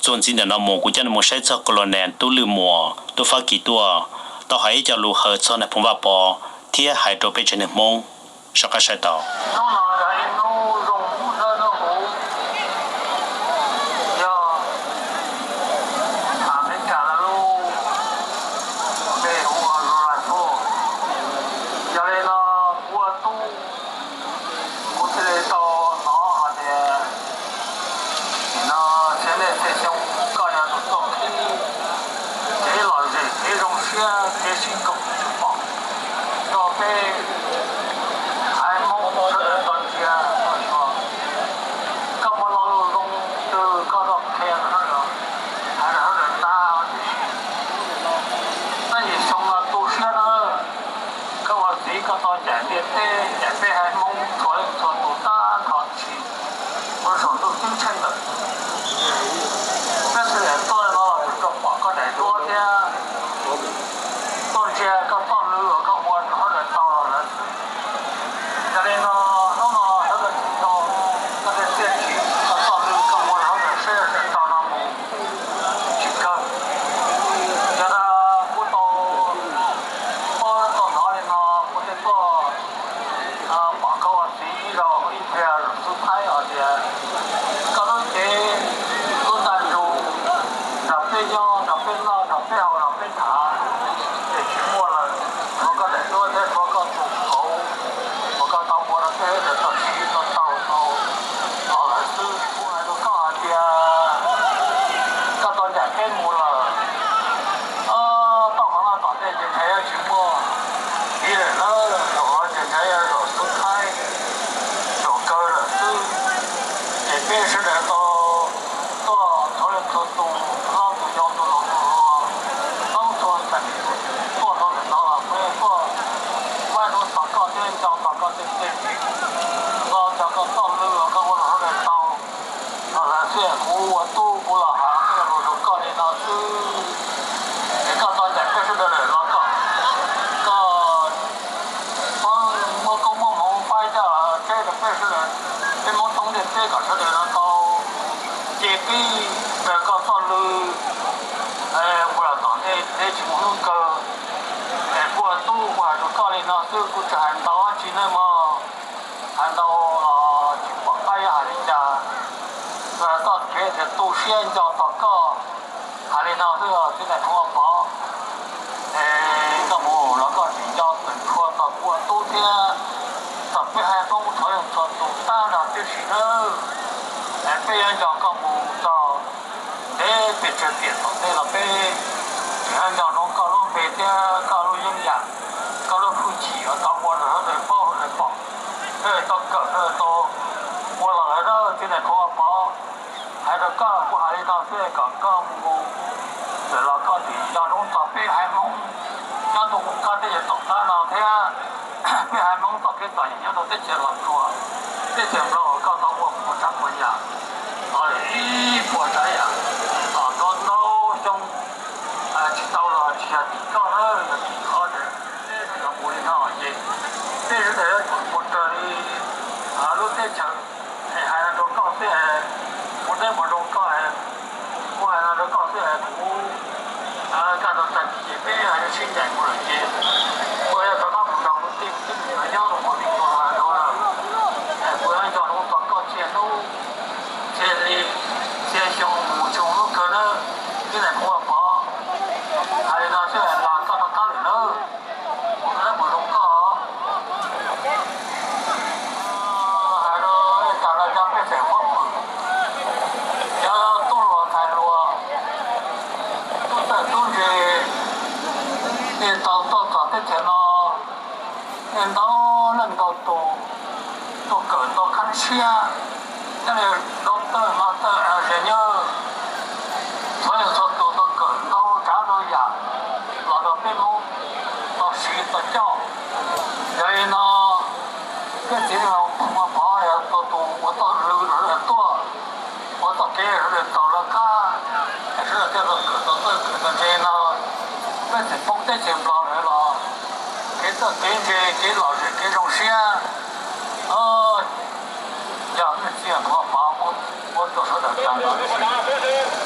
ส่วนสิ่งเดียวเราหมูกูจะนำมาใช้เจ้ากลอนแนนตู้ลืมหมัวตู้ฟ้ากี่ตัวต่อให้จะรู้เหตุส่วนในผมว่าปอที่หายตัวไปจนหนึ่งโมงชักกระใช้ต่อ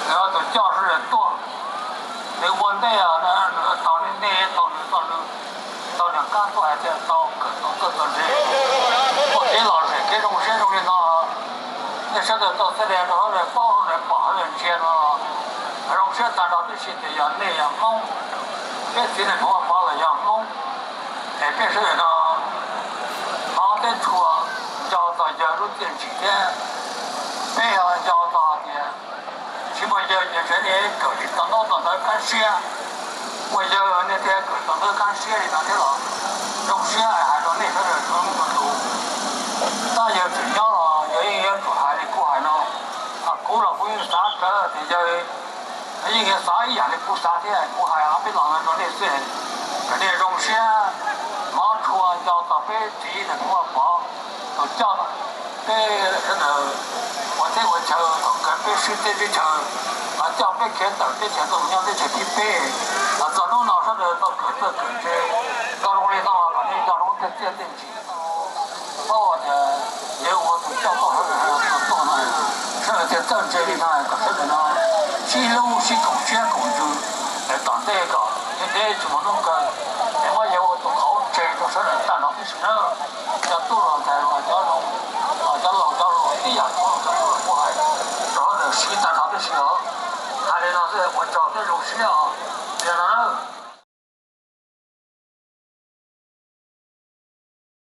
然后那问题啊，那到两干部还在到各个人，我给老师给种谁种的那，那现在到这里到来包出来8人钱了，种谁大家都是这样那样弄，别今天跟我发了样弄，哎，别是那个，他在出要到加入进去的，没有要到的，起码要也是你搞的等到干些。我就那天等到干些的那天了，种些还说那时候种不多，但也重要了，也过海的过海呢，过了不用啥这的就，应该啥一样的过啥天过海啊，别老人说那些，那种些马出要到北地的给我包，都叫了，我在我就跟北水在这就。叫别看到这钱都让这钱一倍，早上老上的到各这，到中里到反正到中这定期，到的也我都叫到到那，这政治里头可是呢，西路系统先控制，当这个，你怎么弄个，我也我都好，这都是大脑的事，叫多少才叫老地呀，我还，然后呢，西大脑的时候。还得那是我找这种需要，别让